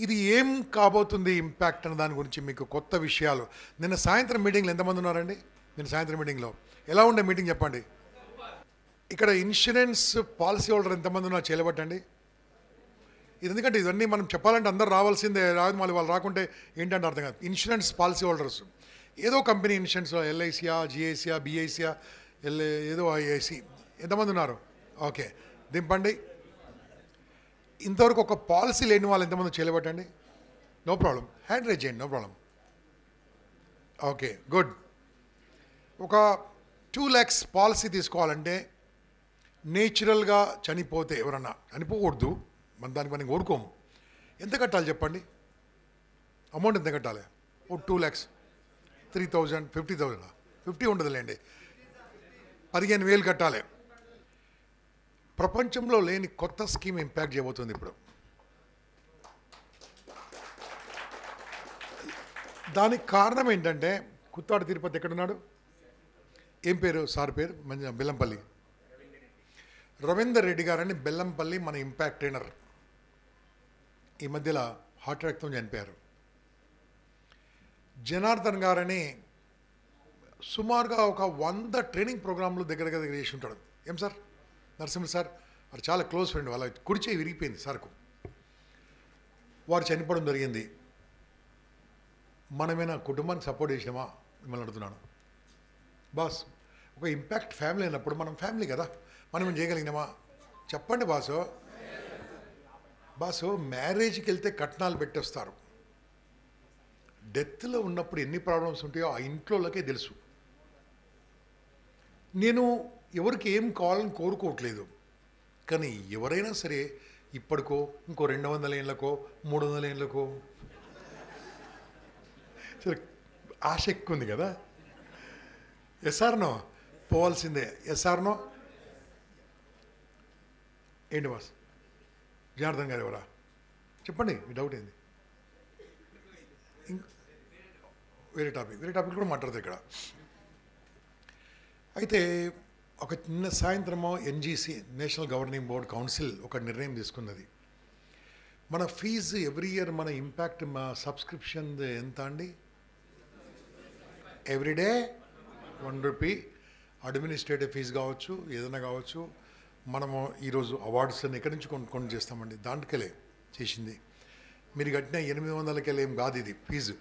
ఇది ఏం కాబోతుంది ఇంపాక్ట్ అన్న దాని గురించి మీకు కొత్త విషయాలు. నిన్న సాయంత్రం మీటింగ్లో ఎంతమంది ఉన్నారండి? నిన్న సాయంత్రం మీటింగ్లో ఎలా ఉండే మీటింగ్ చెప్పండి. ఇక్కడ ఇన్సూరెన్స్ పాలసీ హోల్డర్ ఎంతమంది ఉన్నారు చేయబట్టండి. ఇది ఎందుకంటే ఇవన్నీ మనం చెప్పాలంటే అందరు రావాల్సిందే, రాదు మళ్ళీ వాళ్ళు రాకుంటే ఏంటంటే అర్థం కాదు. ఇన్సూరెన్స్ పాలసీ హోల్డర్స్ ఏదో కంపెనీ ఇన్సూరెన్స్, ఎల్ఐసియా, జిఐసియా, బిఐసియా, ఏదో ఐఐసి ఎంతమంది ఉన్నారు? ఓకే, దింపండి. ఇంతవరకు ఒక పాలసీ లేని వాళ్ళు ఎంతమంది చేయబట్టండి? నో ప్రాబ్లం, హ్యాండ్ రైజ్ చేయండి, నో ప్రాబ్లం. Okay, good. ఒక 2 lakhs పాలసీ తీసుకోవాలంటే నేచురల్గా చనిపోతే, ఎవరన్నా చనిపోకూడదు, మన దానికి మనం కోరుకోము, ఎంత కట్టాలి చెప్పండి? అమౌంట్ ఎంత కట్టాలి? ఓ 2 lakhs, 3,000, 50,000, 50 ఉండదులేండి, 15,000 కట్టాలి. ప్రపంచంలో లేని కొత్త స్కీమ్ ఇంపాక్ట్ చేయబోతుంది ఇప్పుడు. దానికి కారణం ఏంటంటే, కుత్తాడు తిరుపతి ఎక్కడున్నాడు? ఏం పేరు సార్ పేరు? మంచి బెల్లంపల్లి రవీందర్ రెడ్డి గారని, బెల్లంపల్లి మన ఇంపాక్ట్ ట్రైనర్. ఈ మధ్యలో హార్ట్ అటాక్తో చనిపోయారు. జనార్దన్ గారని సుమారుగా ఒక 100 ట్రైనింగ్ ప్రోగ్రాంలు దగ్గర చేసి ఉంటాడు. ఏం సార్? నరసింహ సార్ వారు చాలా క్లోజ్ ఫ్రెండ్. వాళ్ళ కుడిచే విరిగిపోయింది సార్కు, వారు చనిపోవడం జరిగింది. మనమేనా కుటుంబానికి సపోర్ట్ చేసినామా? మిమ్మల్ని అడుగుతున్నాను బాస్. ఒక ఇంపాక్ట్ ఫ్యామిలీ అయినప్పుడు మనం ఫ్యామిలీ కదా, మనం ఏం చేయగలిగినామా చెప్పండి బాసు? బాసు, మ్యారేజ్కి వెళ్తే కట్నాలు పెట్టేస్తారు, డెత్లో ఉన్నప్పుడు ఎన్ని ప్రాబ్లమ్స్ ఉంటాయో ఆ ఇంట్లోకే తెలుసు. నేను ఎవరికి ఏం కావాలని కోరుకోవట్లేదు, కానీ ఎవరైనా సరే ఇప్పటికో ఇంకో 200 ఏళ్ళకో 300 ఏళ్ళకో సరే ఆశ ఎక్కువ ఉంది కదా. ఎస్ఆర్నో పోవాల్సిందే, ఎస్ఆర్నో ఏంటి బాస్? జనార్దన్ గారు ఎవరా చెప్పండి, మీ డౌట్ ఏంది? వేరే టాపిక్ కూడా మాట్లాడతారు ఇక్కడ. అయితే ఒక నిన్న సాయంత్రమో NGC, national governing board council ఒక నిర్ణయం తీసుకున్నది. మన ఫీజు ఎవ్రీ ఇయర్, మన ఇంపాక్ట్ మా సబ్స్క్రిప్షన్ ఎంత అండి? Everyday 1 rupee. అడ్మినిస్ట్రేటివ్ ఫీజు కావచ్చు, ఏదైనా కావచ్చు. మనము ఈరోజు అవార్డ్స్ అన్ని ఎక్కడి నుంచి కొన్ని చేస్తామండి, దాంట్కెళ్ళే చేసింది. మీరు కట్టిన 800 ఏం కాదు ఇది ఫీజు,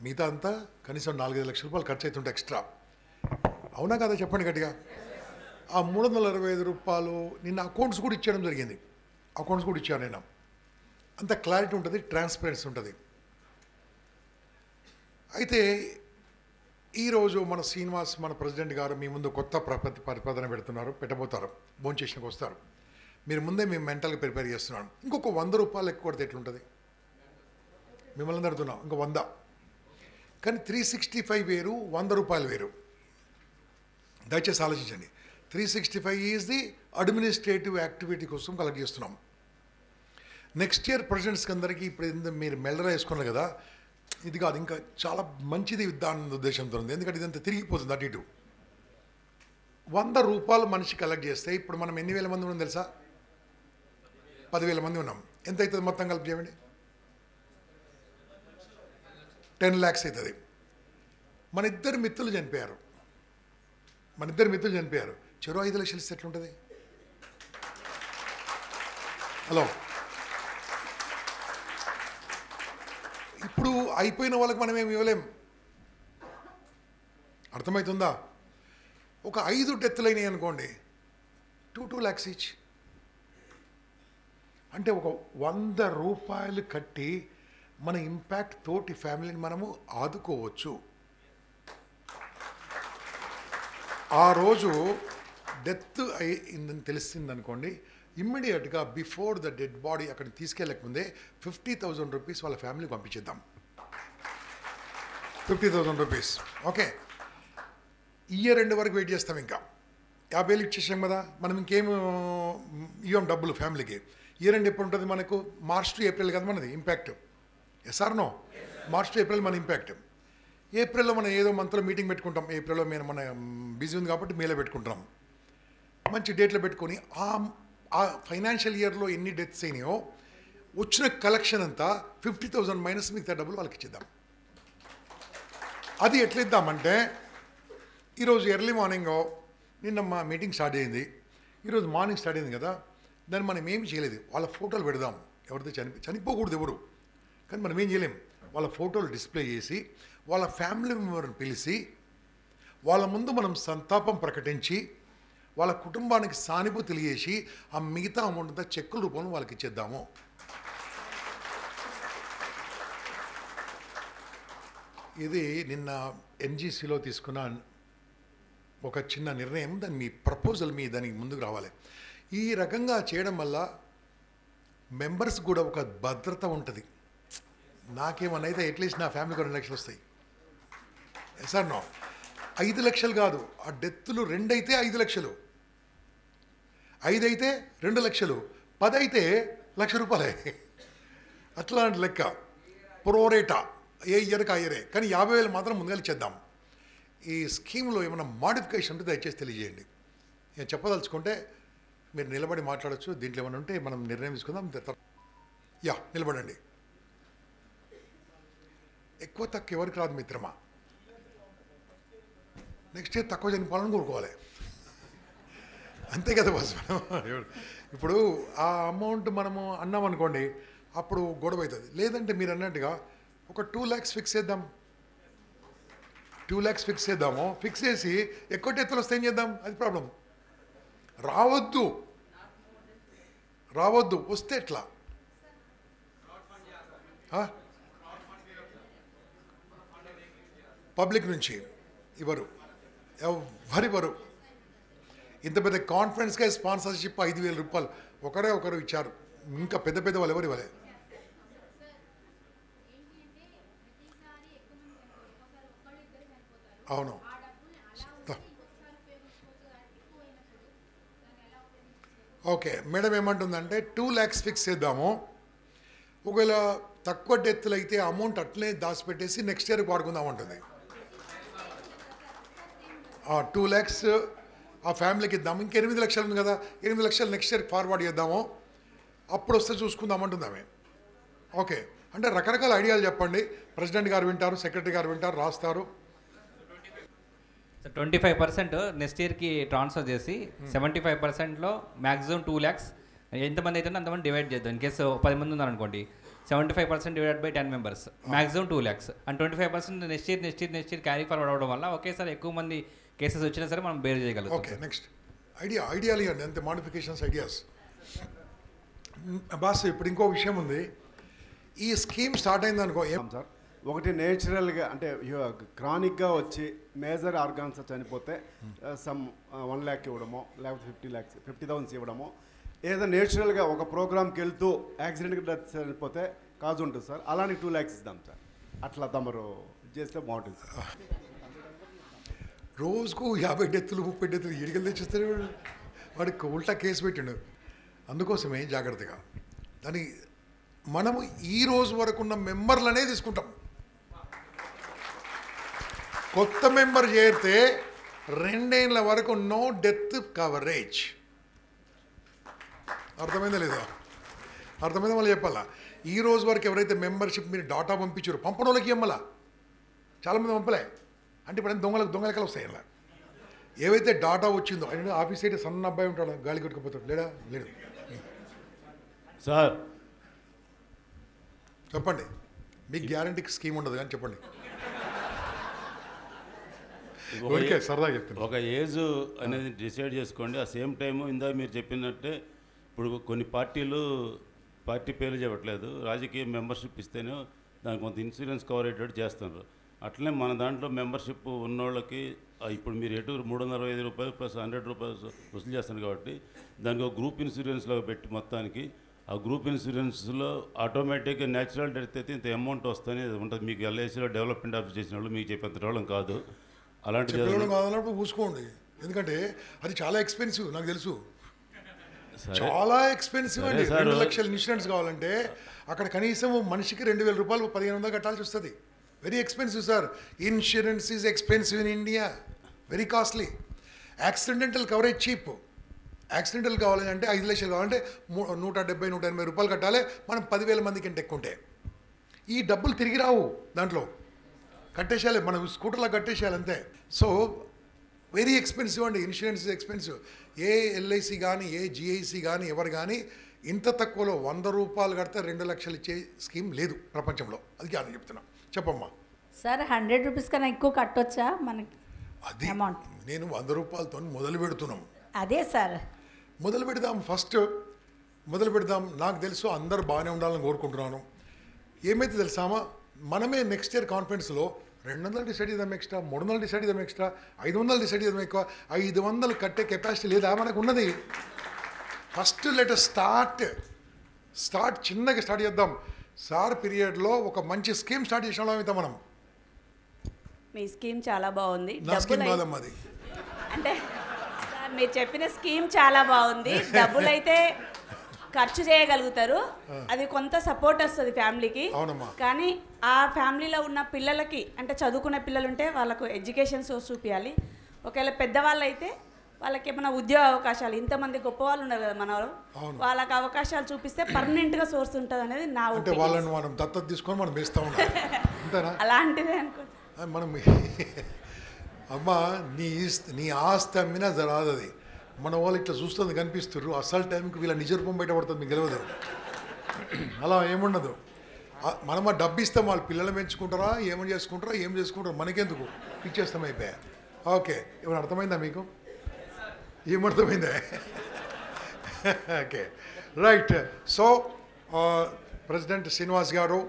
మిగతా అంతా కనీసం 4-5 లక్షల రూపాయలు ఖర్చు అవుతుంటే ఎక్స్ట్రా. అవునా కదా చెప్పండి గట్టిగా. ఆ 365 రూపాయలు నిన్న అకౌంట్స్ కూడా ఇచ్చేయడం జరిగింది. అకౌంట్స్ కూడా ఇచ్చాను నేను. అంత క్లారిటీ ఉంటుంది, ట్రాన్స్పరెన్సీ ఉంటుంది. అయితే ఈరోజు మన శ్రీనివాస్, మన ప్రెసిడెంట్ గారు మీ ముందు కొత్త ప్రతిపాదన పెట్టబోతారు. భోంచేసినకు వస్తారు. మీరు ముందే మేము మెంటల్గా ప్రిపేర్ చేస్తున్నాను. ఇంకొక 100 రూపాయలు ఎక్కువ కొడితే ఎట్లుంటుంది? మిమ్మల్ని అడుగుతున్నాం, ఇంకో 100. కానీ 365 వేరు, 100 రూపాయలు వేరు. దయచేసి ఆలోచించండి. 365 ఈజ్ ది అడ్మినిస్ట్రేటివ్ యాక్టివిటీ కోసం కలెక్ట్ చేస్తున్నాం. నెక్స్ట్ ఇయర్ ప్రెసిడెంట్స్కి అందరికీ ఇప్పుడు మీరు మెల్లగా వేసుకున్నారు కదా, ఇది కాదు ఇంకా చాలా మంచిది దాని ఉద్దేశంతో ఉంది. ఎందుకంటే ఇదంతా తిరిగిపోతుంది అటు ఇటు. 100 రూపాయలు మనిషి కలెక్ట్ చేస్తే ఇప్పుడు మనం ఎన్ని వేల మంది ఉన్నాం తెలుసా? 10,000 మంది ఉన్నాం. ఎంత అవుతుంది మొత్తం కలిపి చేయండి? 10 lakhs అవుతుంది. మన ఇద్దరు మిత్రులు చనిపోయారు, చెరో 5 లక్షలు ఇస్తే ఎట్లుంటుంది? హలో, ఇప్పుడు అయిపోయిన వాళ్ళకి మనం ఏమి ఇవ్వలేం, అర్థమవుతుందా? ఒక 5 డెత్లు అయినాయి అనుకోండి, 2 lakhs ఈచ్. అంటే ఒక 100 రూపాయలు కట్టి మన ఇంపాక్ట్ తోటి ఫ్యామిలీని మనము ఆదుకోవచ్చు. ఆ రోజు డెత్ అయిందని తెలిసింది అనుకోండి, ఇమ్మీడియట్గా బిఫోర్ ద డెడ్ బాడీ అక్కడికి తీసుకెళ్ళకముందే 50,000 రూపీస్ వాళ్ళ ఫ్యామిలీకి పంపించేద్దాం. 50,000 రూపీస్. ఓకే, ఇయర్ ఎండ్ వరకు వెయిట్ చేస్తాం. ఇంకా 50,000 ఇచ్చేసాం కదా, మనం ఇంకేం ఇవ్వం డబ్బులు ఫ్యామిలీకి. ఇయర్ ఎండ్ ఎప్పుడు ఉంటుంది మనకు? మార్చ్ టు ఏప్రిల్ కదా మనది ఇంపాక్ట్. ఎస్ఆర్నో? మార్చ్ టు ఏప్రిల్ మన ఇంపాక్ట్. ఏప్రిల్లో మనం ఏదో మంత్లో మీటింగ్ పెట్టుకుంటాం. ఏప్రిల్లో మన బిజీ ఉంది కాబట్టి మేలో పెట్టుకుంటాం. మంచి డేట్లో పెట్టుకొని ఆ ఫైనాన్షియల్ ఇయర్లో ఎన్ని డెత్స్ అయినాయో వచ్చిన కలెక్షన్ అంతా 50,000 మైనస్ మిగతా డబ్బులు వాళ్ళకి ఇచ్చేద్దాం. అది ఎట్లిద్దామంటే ఈరోజు ఎర్లీ మార్నింగ్ నిన్న మా మీటింగ్ స్టార్ట్ అయింది, ఈరోజు మార్నింగ్ స్టార్ట్ అయింది కదా, దాన్ని మనం ఏమి చేయలేదు. వాళ్ళ ఫోటోలు పెడదాం, ఎవరితో చనిపోకూడదు ఎవరు, కానీ మనం ఏం చేయలేం. వాళ్ళ ఫోటోలు డిస్ప్లే చేసి వాళ్ళ ఫ్యామిలీ మెంబర్ని పిలిచి వాళ్ళ ముందు మనం సంతాపం ప్రకటించి వాళ్ళ కుటుంబానికి సానుభూతి తెలియజేసి ఆ మిగతా అమౌంట్ అంతా చెక్కుల రూపంలో వాళ్ళకి ఇచ్చేద్దాము. ఇది నిన్న ఎన్జీసీలో తీసుకున్న ఒక చిన్న నిర్ణయం. దాని మీ ప్రపోజల్ మీ దానికి ముందుకు రావాలి. ఈ రకంగా చేయడం వల్ల మెంబర్స్ కూడా ఒక భద్రత ఉంటుంది. నాకేమన్నా అయితే అట్లీస్ట్ నా ఫ్యామిలీకి 2 లక్షలు వస్తాయి. సార్ నో 5 లక్షలు కాదు, ఆ డెత్తులు 2 అయితే 5 లక్షలు, 5 అయితే 2 లక్షలు, 10 అయితే ₹1,00,000. అట్లాంటి లెక్క ప్రోరేటా ఏ ఇయర్కి ఆ ఇయరే, కానీ 50,000 మాత్రం ముందుగా ఇచ్చేద్దాం. ఈ స్కీమ్లో ఏమైనా మాడిఫికేషన్ ఉంటే దయచేసి తెలియజేయండి. నేను చెప్పదలుచుకుంటే మీరు నిలబడి మాట్లాడచ్చు. దీంట్లో ఏమైనా ఉంటే మనం నిర్ణయం తీసుకుందాం. నిలబడండి. ఎక్కువ తక్కువ ఎవరికి రాదు మిత్రమా. నెక్స్ట్ ఇయర్ తక్కువ చనిపోవాలని కోరుకోవాలి, అంతే కదా బాస్. ఇప్పుడు ఆ అమౌంట్ మనము అన్నాం అనుకోండి, అప్పుడు గొడవ అవుతుంది. లేదంటే మీరు అన్నట్టుగా ఒక 2 lakhs ఫిక్స్ చేద్దాం. 2 lakhs ఫిక్స్ చేద్దాము. ఫిక్స్ చేసి ఎక్కువ డెత్తులు వస్తే ఏం చేద్దాం? అది ప్రాబ్లం. రావద్దు వస్తే ఎట్లా? పబ్లిక్ నుంచి ఎవరు ఇంత పెద్ద కాన్ఫరెన్స్గా స్పాన్సర్షిప్ ₹5,000 ఒకరు ఇచ్చారు. ఇంకా పెద్ద వాళ్ళు ఎవరు ఇవ్వలే. అవును. ఓకే మేడం ఏమంటుందంటే 2 lakhs ఫిక్స్ చేద్దాము. ఒకవేళ తక్కువ డెత్తులు అయితే అమౌంట్ అట్లనే దాచిపెట్టేసి నెక్స్ట్ ఇయర్కి వాడుకుందాం ఉంటుంది. 2 lakhs ఆ ఫ్యామిలీకి ఇద్దాము. ఇంకా 8 లక్షలు ఉంది కదా, 8 లక్షలు నెక్స్ట్ ఇయర్కి ఫార్వర్డ్ చేద్దాము. అప్పుడు వస్తే చూసుకుందాం అంటుందామే. ఓకే అంటే రకరకాల ఐడియాలు చెప్పండి. ప్రెసిడెంట్ గారు వింటారు, సెక్రటరీ గారు వింటారు, రాస్తారు. 25% నెక్స్ట్ ఇయర్కి ట్రాన్స్ఫర్ చేసి 75%లో మ్యాక్సిమం 2 lakhs ఎంతమంది అయితే అంతమంది డివైడ్ చేద్దాం. ఇన్ కేసు 10 మంది ఉన్నారనుకోండి, 75% divide by 10 members, maximum 2 lakhs and 25% next year carry forward అవడం వల్ల ఒకేసారి ఎక్కువ మంది కేసెస్ వచ్చినా సరే మనం బేర్ చేయగలుగుతాం. ఓకే నెక్స్ట్ ఐడియాలు ఇవ్వండి, అంతే. Modifications ideas boss. ఇప్పుడు ఇంకో విషయం ఉంది. ఈ స్కీమ్ స్టార్ట్ అయింది అనుకో సార్, ఒకటి నేచురల్గా అంటే క్రానిక్గా వచ్చి మేజర్ ఆర్గాన్స్ చనిపోతే సమ్ 1 lakh ఇవ్వడమో, లేకపోతే 50,000 ఇవ్వడమో, ఏదో నేచురల్గా ఒక ప్రోగ్రామ్కి వెళ్తూ యాక్సిడెంట్కి డెత్ చనిపోతే కాజు ఉంటుంది సార్, అలానే 2 lakhs ఇద్దాం సార్. అట్లా తమరు చేస్తే బాగుంటుంది సార్. రోజుకు 50 డెత్తులు 30 డెత్తులు ఎడికలు తెచ్చిస్తారు. వాడికి ఉల్టా కేసు పెట్టిండు. అందుకోసమే జాగ్రత్తగా దాన్ని మనము ఈ రోజు వరకు ఉన్న మెంబర్లనే తీసుకుంటాం. కొత్త మెంబర్ చేరితే 2 ఏళ్ల వరకు నో డెత్ కవరేజ్. అర్థమైందా లేదా? అర్థమైందా? మళ్ళీ చెప్పాలా? ఈ రోజు వరకు ఎవరైతే మెంబర్షిప్ మీరు డాటా పంపించారు, పంపడం వాళ్ళకి ఇవ్వాలా. చాలామంది పంపలే. అంటే ఇప్పుడు దొంగ లెక్కలు వస్తాయి. ఇలా ఏవైతే డాటా వచ్చిందో అంటే ఆఫీస్ అయితే సన్న అబ్బాయి ఉంటాడు, గాలి కొట్టుకుపోతాడు. లేడు సార్. చెప్పండి. మీకు గ్యారంటీకి స్కీమ్ ఉండదు కానీ చెప్పండి. సరదాగా చెప్తాను. ఒక ఏజ్ అనేది డిసైడ్ చేసుకోండి. ఆ సేమ్ టైము ఇందాక మీరు చెప్పినట్టే ఇప్పుడు కొన్ని పార్టీ పేర్లు చెప్పట్లేదు, రాజకీయ మెంబర్షిప్ ఇస్తేనే దానికి కొంత ఇన్సూరెన్స్ కవర్ అయ్యేటట్టు చేస్తున్నారు. అట్లనే మన దాంట్లో మెంబర్షిప్ ఉన్నోళ్ళకి ఇప్పుడు మీరు ఎటు ₹365 ప్లస్ ₹100 వసూలు చేస్తారు కాబట్టి దానికి ఒక గ్రూప్ ఇన్సూరెన్స్లో పెట్టి మొత్తానికి ఆ గ్రూప్ ఇన్సూరెన్స్లో ఆటోమేటిక్గా న్యాచురల్ డెత్ అయితే ఇంత అమౌంట్ వస్తూనే ఉంటుంది. మీకు ఎల్ఐసిలో డెవలప్మెంట్ ఆఫీస్ చేసిన వాళ్ళు మీకు చెప్పేంత రావడం కాదు. అలాంటి కాదన్నప్పుడు పూసుకోండి, ఎందుకంటే అది చాలా ఎక్స్పెన్సివ్. నాకు తెలుసు, చాలా ఎక్స్పెన్సివ్ అండి. 2 లక్షల ఇన్సూరెన్స్ కావాలంటే అక్కడ కనీసం మనిషికి ₹2,000 1,500 కట్టాల్సి వస్తుంది. Very expensive sir. Insurance is expensive in India, very costly. Accidental coverage cheap, accidental కావాలని అంటే 5 లక్షలు కావాలంటే 170-180 రూపాయలు కట్టాలి. మనం 10,000 మందికి అంటే ఎక్కువ ఉంటే ఈ డబ్బులు తిరిగి రావు. దాంట్లో కట్టేసేయాలి, మనం స్కూటర్లో కట్టేసేయాలి అంతే. సో వెరీ ఎక్స్పెన్సివ్ అండి, ఇన్సూరెన్స్ ఎక్స్పెన్సివ్. ఏ ఎల్ఐసి కానీ ఏ జిఐసి కానీ ఎవరు కానీ ఇంత తక్కువలో 100 రూపాయలు కడితే 2 లక్షలు ఇచ్చే స్కీమ్ లేదు ప్రపంచంలో. అది కాదు చెప్తున్నా. చెప్పమ్మా. సార్ 100 రూపీస్ కన్నా ఎక్కువ కట్టొచ్చా మనకి? అది అమౌంట్ నేను 100 రూపాయలతో మొదలు పెడుతున్నాం. అదే సార్ మొదలు పెడదాం, ఫస్ట్ మొదలు పెడదాం. నాకు తెలుసు అందరు బాగానే ఉండాలని కోరుకుంటున్నాను. ఏమైతే తెలుసామా, మనమే నెక్స్ట్ ఇయర్ కాన్ఫరెన్స్లో 200 డిసైడ్ చేద్దాం ఎక్స్ట్రా, 300 డిసైడ్ చేద్దాం ఎక్స్ట్రా, 500 డిసైడ్ చేద్దాం ఎక్కువ. 500 కట్టే కెపాసిటీ లేదా మనకు ఉన్నది. ఫస్ట్ లెట్ స్టార్ట్ చిన్నగా స్టార్ట్ చేద్దాం. సార్ పీరియడ్లో ఒక మంచి స్కీమ్ స్టార్ట్ చేసిన అవుతాం మనం. మీ స్కీమ్ చాలా బాగుంది. నా స్కీమ్ కాదమ్మా అది. అంటే సార్ మీరు చెప్పిన స్కీమ్ చాలా బాగుంది. డబ్బులు అయితే ఖర్చు చేయగలుగుతారు, అది కొంత సపోర్ట్ వస్తుంది ఫ్యామిలీకి. అవునమ్మా. కానీ ఆ ఫ్యామిలీలో ఉన్న పిల్లలకి, అంటే చదువుకునే పిల్లలు ఉంటే వాళ్ళకు ఎడ్యుకేషన్ సోర్స్ చూపించాలి. ఒకవేళ పెద్దవాళ్ళు అయితే వాళ్ళకి ఏమైనా ఉద్యోగ అవకాశాలు, ఇంతమంది గొప్ప వాళ్ళు ఉన్నారు కదా మన వాళ్ళు, వాళ్ళకి అవకాశాలు చూపిస్తే పర్మనెంట్గా సోర్స్ ఉంటుంది అనేది నా అంటే వాళ్ళని మనం దత్తత తీసుకొని మనం వేస్తూ ఉన్నాం అంతేనా? అలాంటిదే అనుకో మనం. అమ్మా నీ ఆస్తి అమ్మినా జరాదు అది. మన వాళ్ళు ఇట్లా చూస్తుంది కనిపిస్తుర్రు, అసలు టైంకి వీళ్ళ నిజ రూపం బయటపడుతుంది, మీకు తెలియదు. అలా ఏముండదు. మనం ఆ డబ్బు ఇస్తాం, వాళ్ళు పిల్లలు పెంచుకుంటారా ఏమని చేసుకుంటారా ఏం చేసుకుంటారా మనకెందుకు, ఇచ్చేస్తాం అయిపోయా. ఓకే, ఏమైనా అర్థమైందా మీకు? ఏమర్థమైందా? Okay right. So president Srinivas garu,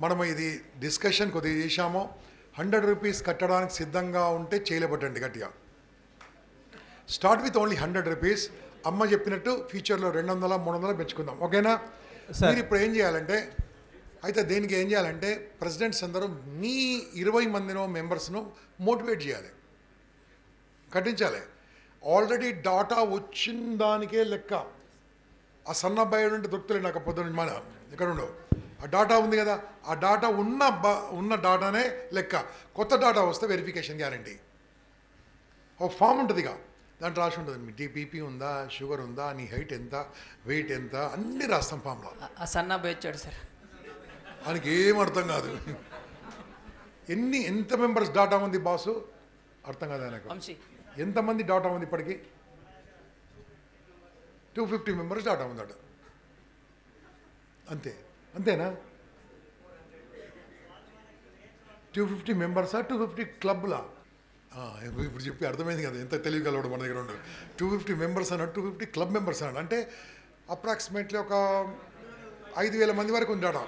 మనం ఇది డిస్కషన్ కొద్దిగా చేశాము. 100 రూపీస్ కట్టడానికి సిద్ధంగా ఉంటే చేయలేబట్టండి గట్టిగా. Start with only 100 rupees. అమ్మ చెప్పినట్టు ఫ్యూచర్లో 200-300 పెంచుకుందాం. ఓకేనా? మీరు ఇప్పుడు ఏం చేయాలంటే, అయితే దేనికి ఏం చేయాలంటే ప్రెసిడెంట్స్ అందరూ మీ 20 మందినో మెంబర్స్ను మోటివేట్ చేయాలి, కట్టించాలి. ఆల్రెడీ డాటా వచ్చిన దానికే లెక్క. ఆ సన్నబ్బాయి ఉంటే దొరుకుతలే నాకు పొద్దున్న మన ఎక్కడ ఉండవు. ఆ డాటా ఉంది కదా, ఆ డాటా ఉన్న డాటానే లెక్క. కొత్త డాటా వస్తే వెరిఫికేషన్ గ్యారంటీ. ఒక ఫామ్ ఉంటుంది, ఇక దాంట్లో రాసి ఉంటుంది మీ బీపీ ఉందా, షుగర్ ఉందా, నీ హైట్ ఎంత, వెయిట్ ఎంత, అన్నీ రాస్తాం ఫామ్లో. సన్నబ్బాయి వచ్చాడు సార్, ఆయనకి ఏం అర్థం కాదు. ఎంత మెంబర్స్ డాటా ఉంది బాసు అర్థం కాదు ఆయనకు. ఎంతమంది డాటా ఉంది ఇప్పటికి? 250 మెంబర్స్ డాటా ఉందట. అంతేనా? 250 మెంబర్సా, 250 క్లబ్లా? ఇప్పుడు చెప్పి అర్థమైంది కదా ఎంత తెలియగలవాడు మన దగ్గర ఉండు. 250 మెంబర్స్ అన్నాడు, 250 క్లబ్ మెంబర్స్ అన్నాడు. అంటే అప్రాక్సిమేట్లీ ఒక 5,000 మంది వరకు ఉంది డాటా.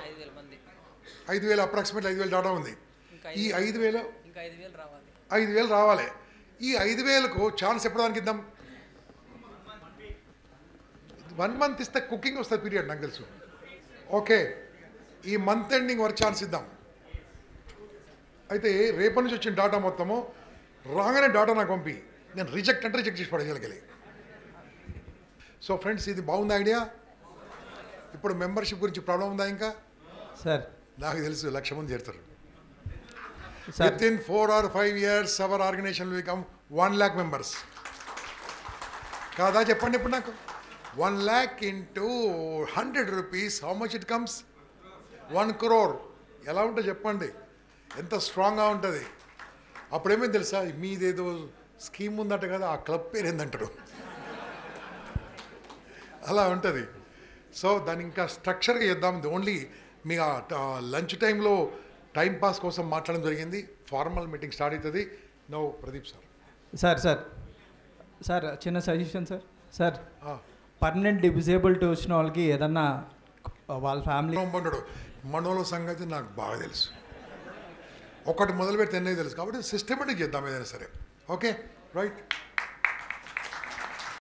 5,000 అప్రాక్సిమేట్లీ 5,000 డాటా ఉంది. ఈ 5,000 రావాలి. ఈ 5,000కు ఛాన్స్ ఎప్పటిదానికి ఇద్దాం? 1 మంత్ ఇస్తే కుకింగ్ వస్తుంది పీరియడ్ నాకు తెలుసు. ఓకే, ఈ మంత్ ఎండింగ్ వరకు ఛాన్స్ ఇద్దాం. అయితే రేపటి నుంచి వచ్చిన డాటా మొత్తము రాగానే డాటా నాకు పంపి, నేను రిజెక్ట్ చేసి పడగలిగాలి. సో ఫ్రెండ్స్, ఇది బాగుంది ఐడియా. ఇప్పుడు మెంబర్షిప్ గురించి ప్రాబ్లం ఉందా ఇంకా? సార్ నాకు తెలుసు 1,00,000 మంది చేరుతారు. Within 4 or 5 years our organization will become 1 lakh members. కాదా చెప్పండి ఇప్పుడు నాకు. 1 lakh into 100 rupees, how much it comes? 1 crore. ఎలా ఉంటుంది చెప్పండి, ఎంత స్ట్రాంగ్గా ఉంటుంది. అప్పుడేమైంది తెలుసా, మీదేదో స్కీమ్ ఉందట కదా, ఆ క్లబ్ పేరు ఏందంటారు, అలా ఉంటుంది. సో దాన్ని ఇంకా స్ట్రక్చర్గా చేద్దాం. ఓన్లీ మీ లంచ్ టైంలో టైం పాస్ కోసం మాట్లాడడం జరిగింది. ఫార్మల్ మీటింగ్ స్టార్ట్ అవుతుంది. నో ప్రదీప్ సార్ చిన్న సజెషన్ సార్. పర్మనెంట్ డిజేబుల్డ్ వచ్చిన వాళ్ళకి ఏదన్నా వాళ్ళ ఫ్యామిలీ మనోళ్ళ సంగతి నాకు బాగా తెలుసు. ఒకటి మొదలు పెడితే ఎన్నో తెలుసు. కాబట్టి సిస్టమేటిక్ చేద్దాం ఏదైనా సరే. Okay right.